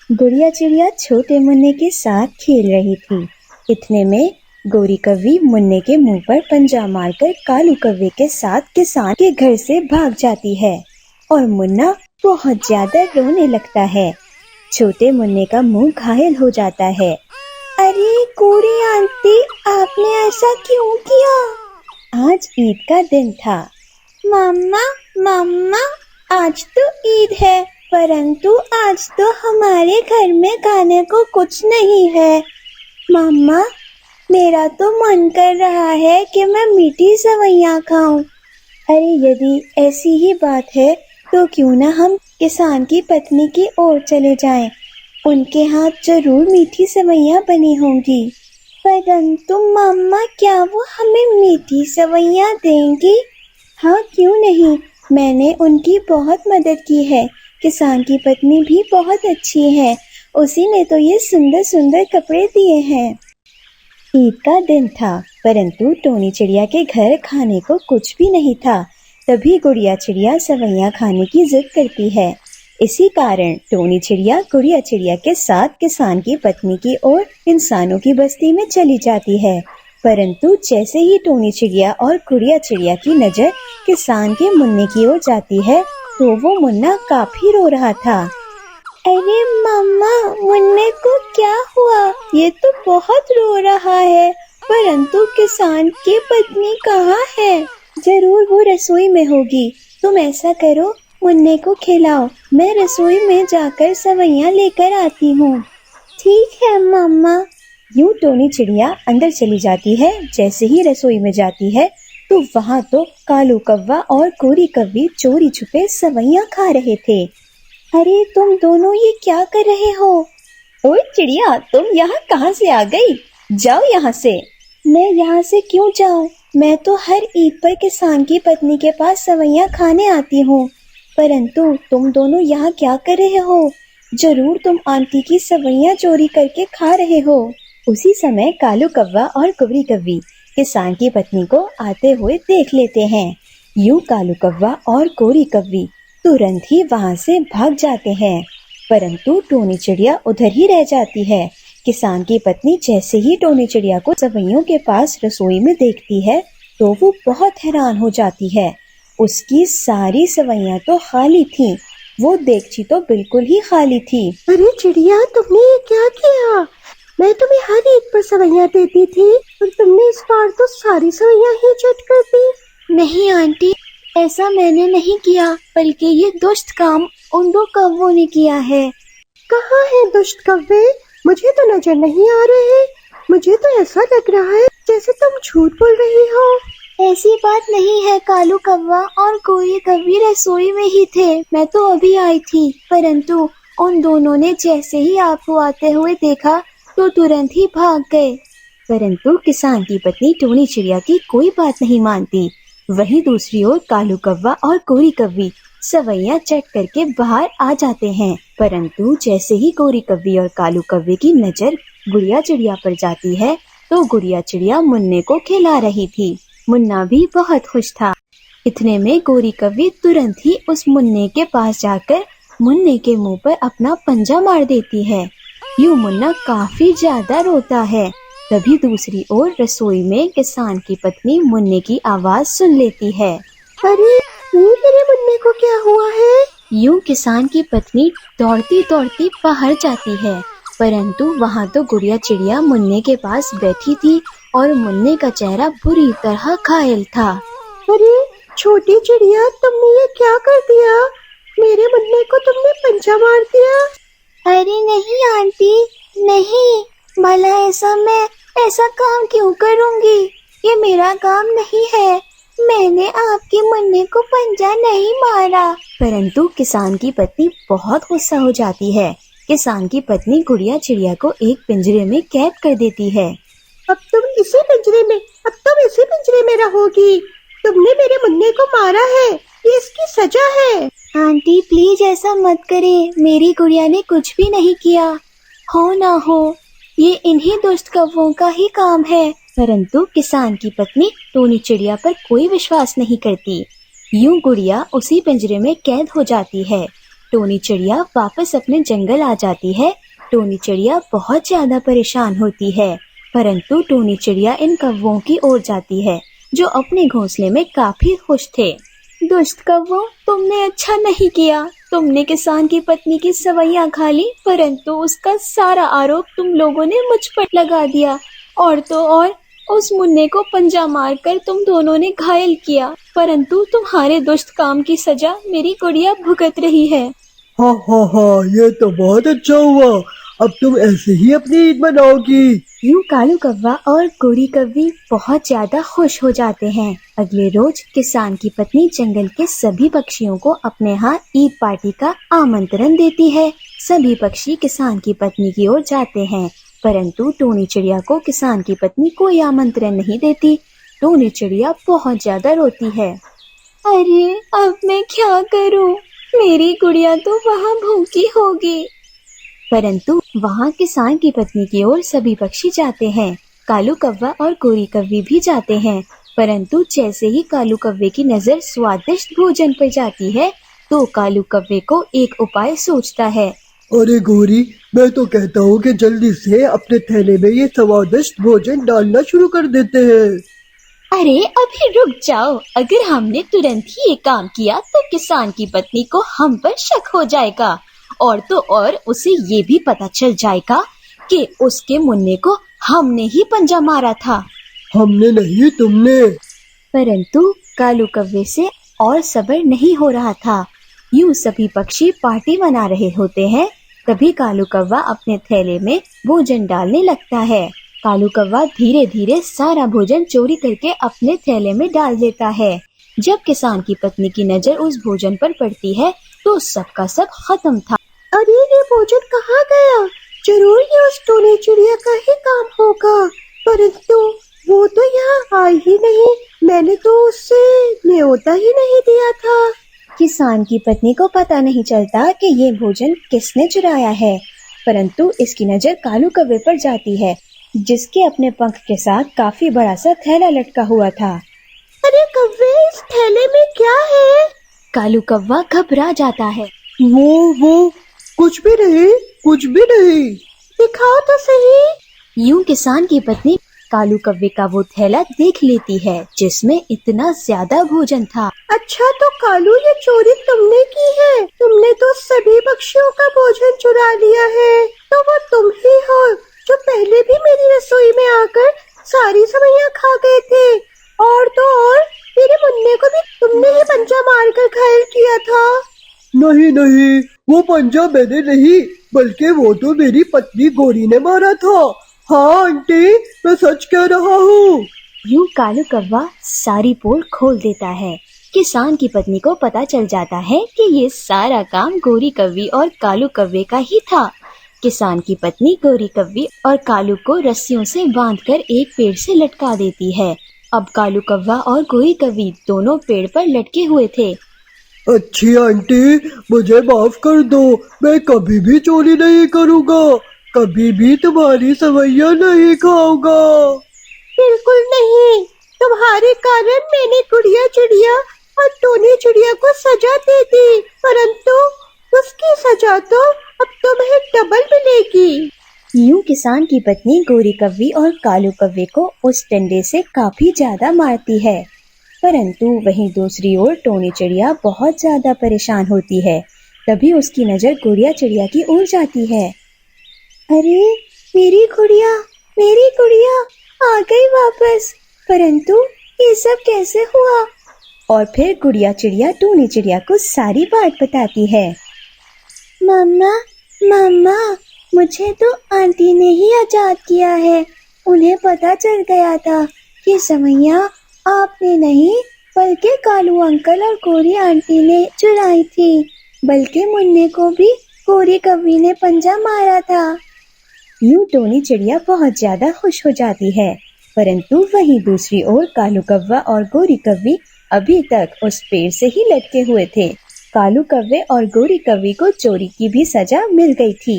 गुड़िया चिड़िया छोटे मुन्ने के साथ खेल रही थी। इतने में गोरी कौवी मुन्ने के मुंह पर पंजा मारकर कालू कौवे के साथ किसान के घर से भाग जाती है और मुन्ना बहुत ज्यादा रोने लगता है। छोटे मुन्ने का मुंह घायल हो जाता है। अरे गोरी आंटी, आपने ऐसा क्यों किया? आज ईद का दिन था। मम्मा मम्मा, आज तो ईद है, परंतु आज तो हमारे घर में खाने को कुछ नहीं है। मम्मा, मेरा तो मन कर रहा है कि मैं मीठी सेवइयां खाऊं। अरे यदि ऐसी ही बात है तो क्यों ना हम किसान की पत्नी की ओर चले जाएं। उनके हाथ जरूर मीठी सेवइयां बनी होंगी। परंतु मम्मा, क्या वो हमें मीठी सेवइयां देंगी? हाँ, क्यों नहीं, मैंने उनकी बहुत मदद की है। किसान की पत्नी भी बहुत अच्छी है, उसी ने तो ये सुंदर सुंदर कपड़े दिए हैं। ईद का दिन था, परंतु टोनी चिड़िया के घर खाने को कुछ भी नहीं था। तभी गुड़िया चिड़िया सेवइयां खाने की जिद करती है। इसी कारण टोनी चिड़िया गुड़िया चिड़िया के साथ किसान की पत्नी की ओर इंसानों की बस्ती में चली जाती है। परंतु जैसे ही टोनी चिड़िया और गुड़िया चिड़िया की नजर किसान के मुन्ने की ओर जाती है तो वो मुन्ना काफी रो रहा था। अरे मम्मा, मुन्ने को क्या हुआ? ये तो बहुत रो रहा है। परंतु किसान की पत्नी कहाँ है? जरूर वो रसोई में होगी। तुम ऐसा करो, मुन्ने को खिलाओ, मैं रसोई में जाकर सेवइयां लेकर आती हूँ। ठीक है मम्मा। यूं टोनी चिड़िया अंदर चली जाती है। जैसे ही रसोई में जाती है तो वहाँ तो कालू कौवा और गोरी कौवी चोरी छुपे सेवइयां खा रहे थे। अरे तुम दोनों ये क्या कर रहे हो? ओए चिड़िया, तुम यहाँ कहाँ से आ गई? जाओ यहाँ से। मैं यहाँ से क्यों जाऊँ? मैं तो हर ईद पर किसान की पत्नी के पास सेवइयां खाने आती हूँ। परंतु तुम दोनों यहाँ क्या कर रहे हो? जरूर तुम आंटी की सेवइयां चोरी करके खा रहे हो। उसी समय कालू कौवा और गोरी कौवी किसान की पत्नी को आते हुए देख लेते हैं। यूं कालू कौवा और गोरी कौवी तुरंत ही वहां से भाग जाते हैं, परंतु टोनी चिड़िया उधर ही रह जाती है। किसान की पत्नी जैसे ही टोनी चिड़िया को सेवइयों के पास रसोई में देखती है तो वो बहुत हैरान हो जाती है। उसकी सारी सेवइयां तो खाली थीं, वो देगची तो बिल्कुल ही खाली थी। अरे चिड़िया, तुमने ये क्या किया? मैं तुम्हें हर ईद पर सेवइयां देती थी और तुमने इस बार तो सारी सेवइयां ही चट कर दी। नहीं आंटी, ऐसा मैंने नहीं किया, बल्कि ये दुष्ट काम उन दो कौवों ने किया है। कहाँ है दुष्ट कौवे? मुझे तो नजर नहीं आ रहे। मुझे तो ऐसा लग रहा है जैसे तुम झूठ बोल रही हो। ऐसी बात नहीं है कालू कौवा और गोरी कौवी रसोई में ही थे। मैं तो अभी आई थी, परंतु उन दोनों ने जैसे ही आपको आते हुए देखा तो तुरंत ही भाग गए। परंतु किसान की पत्नी टोनी चिड़िया की कोई बात नहीं मानती। वहीं दूसरी ओर कालू कौवा और गोरी कौवी सेवइयां चट करके बाहर आ जाते हैं। परंतु जैसे ही गोरी कौवी और कालू कौवे की नजर गुड़िया चिड़िया पर जाती है तो गुड़िया चिड़िया मुन्ने को खिला रही थी। मुन्ना भी बहुत खुश था। इतने में गोरी कौवी तुरंत ही उस मुन्ने के पास जाकर मुन्ने के मुंह पर अपना पंजा मार देती है। यूं मुन्ना काफी ज्यादा रोता है। तभी दूसरी ओर रसोई में किसान की पत्नी मुन्ने की आवाज सुन लेती है। अरे ये मेरे मुन्ने को क्या हुआ है? यूं किसान की पत्नी दौड़ती दौड़ती बाहर जाती है, परंतु वहाँ तो गुड़िया चिड़िया मुन्ने के पास बैठी थी और मुन्ने का चेहरा बुरी तरह घायल था। अरे छोटी चिड़िया, तुमने ये क्या कर दिया? मेरे मुन्ने को तुमने पंजा मार दिया। अरे नहीं आंटी, नहीं, भला मैं ऐसा काम क्यों करूँगी? ये मेरा काम नहीं है। मैंने आपके मुन्ने को पंजा नहीं मारा। परंतु किसान की पत्नी बहुत गुस्सा हो जाती है। किसान की पत्नी गुड़िया चिड़िया को एक पिंजरे में कैद कर देती है। अब तुम इसी पिंजरे में रहोगी। तुमने मेरे मुन्ने को मारा है, ये इसकी सजा है। आंटी प्लीज ऐसा मत करें, मेरी गुड़िया ने कुछ भी नहीं किया। हो ना हो, ये इन्हीं दुष्ट कौवों का ही काम है। परंतु किसान की पत्नी टोनी चिड़िया पर कोई विश्वास नहीं करती। यूं गुड़िया उसी पिंजरे में कैद हो जाती है। टोनी चिड़िया वापस अपने जंगल आ जाती है। टोनी चिड़िया बहुत ज्यादा परेशान होती है, परंतु टोनी चिड़िया इन कौवों की ओर जाती है जो अपने घोंसले में काफी खुश थे। दुष्ट कौवों, तुमने अच्छा नहीं किया। तुमने किसान की पत्नी की सवैयां खा ली, परंतु उसका सारा आरोप तुम लोगों ने मुझ पर लगा दिया। और तो और उस मुन्ने को पंजा मारकर तुम दोनों ने घायल किया, परंतु तुम्हारे दुष्ट काम की सजा मेरी गुड़िया भुगत रही है। हाँ, ये तो बहुत अच्छा हुआ। अब तुम ऐसे ही अपनी ईद मनाओगी। यूं कालू कौवा और गोरी कौवी बहुत ज्यादा खुश हो जाते हैं। अगले रोज किसान की पत्नी जंगल के सभी पक्षियों को अपने यहाँ ईद पार्टी का आमंत्रण देती है। सभी पक्षी किसान की पत्नी की ओर जाते हैं, परंतु टोनी चिड़िया को किसान की पत्नी कोई आमंत्रण नहीं देती। टोनी चिड़िया बहुत ज्यादा रोती है। अरे अब मैं क्या करूं? मेरी गुड़िया तो वहाँ भूखी होगी। परंतु वहाँ किसान की पत्नी की ओर सभी पक्षी जाते हैं। कालू कौवा और गोरी कौवी भी जाते हैं, परंतु जैसे ही कालू कौवे की नजर स्वादिष्ट भोजन पर जाती है तो कालू कौवे को एक उपाय सोचता है। अरे गोरी, मैं तो कहता हूँ कि जल्दी से अपने थैले में ये स्वादिष्ट भोजन डालना शुरू कर देते हैं। अरे अभी रुक जाओ, अगर हमने तुरंत ही ये काम किया तो किसान की पत्नी को हम पर शक हो जाएगा, और तो और उसे ये भी पता चल जाएगा कि उसके मुन्ने को हमने ही पंजा मारा था। हमने नहीं, तुमने। परंतु कालू कौवे से और सब्र नहीं हो रहा था। यूं सभी पक्षी पार्टी मना रहे होते हैं, तभी कालू कौवा अपने थैले में भोजन डालने लगता है। कालू कौवा धीरे धीरे सारा भोजन चोरी करके अपने थैले में डाल देता है। जब किसान की पत्नी की नजर उस भोजन पर पड़ती है तो सबका सब खत्म था। अरे ये भोजन कहाँ गया? जरूर ये उस टोनी चिड़िया का ही काम होगा, परंतु वो तो यहाँ आई ही नहीं। मैंने तो उससे न्योता ही नहीं दिया था। किसान की पत्नी को पता नहीं चलता कि ये भोजन किसने चुराया है, परंतु इसकी नजर कालू कौवे पर जाती है, जिसके अपने पंख के साथ काफी बड़ा सा थैला लटका हुआ था। अरे कौवे, इस थैले में क्या है? कालू कौवा घबरा जाता है। वो कुछ भी नहीं। दिखाओ तो सही। यूं किसान की पत्नी कालू कौवे का वो थैला देख लेती है, जिसमें इतना ज्यादा भोजन था। अच्छा, तो कालू ये चोरी तुमने की है? तुमने तो सभी पक्षियों का भोजन चुरा लिया है। तो वो तुम ही हो जो पहले भी मेरी रसोई में आकर सारी सवैयां खा गए थे, और तो और मेरे मुन्ने को भी तुमने ही पंजा मारकर घायल किया था। नहीं, वो पंजा मैंने नहीं, बल्कि वो तो मेरी पत्नी गोरी ने मारा था। हाँ आंटी, मैं सच कह रहा हूँ। यूं कालू कौवा सारी पोल खोल देता है। किसान की पत्नी को पता चल जाता है कि ये सारा काम गोरी कौवी और कालू कौवे का ही था। किसान की पत्नी गोरी कौवी और कालू को रस्सियों से बांधकर एक पेड़ से लटका देती है। अब कालू कौवा और गोरी कौवी दोनों पेड़ पर लटके हुए थे। अच्छी आंटी, मुझे माफ कर दो। मैं कभी भी चोरी नहीं करूँगा, कभी भी तुम्हारी सवैया नहीं खाऊंगा। बिल्कुल नहीं, तुम्हारे कारण मैंने गुड़िया चिड़िया और टोनी चिड़िया को सजा दे दी, परंतु उसकी सजा तो अब तुम्हें डबल मिलेगी। यूं किसान की पत्नी गोरी कौवी और कालू कौवे को उस डंडे से काफी ज्यादा मारती है, परंतु वहीं दूसरी ओर टोनी चिड़िया बहुत ज्यादा परेशान होती है। तभी उसकी नजर गुड़िया चिड़िया की ओर जाती है। अरे मेरी गुड़िया आ गई वापस, परंतु ये सब कैसे हुआ? और फिर गुड़िया चिड़िया टोनी चिड़िया को सारी बात बताती है। मम्मा, मुझे तो आंटी ने ही आजाद किया है। उन्हें पता चल गया था कि सवैया आपने नहीं, बल्कि कालू अंकल और गोरी आंटी ने चुराई थी, बल्कि मुन्ने को भी गोरी कौवी ने पंजा मारा था। यूं टोनी चिड़िया बहुत ज्यादा खुश हो जाती है, परंतु वहीं दूसरी ओर कालू कौवा और गोरी कौवी अभी तक उस पेड़ से ही लटके हुए थे। कालू कौवे और गोरी कौवी को चोरी की भी सजा मिल गई थी।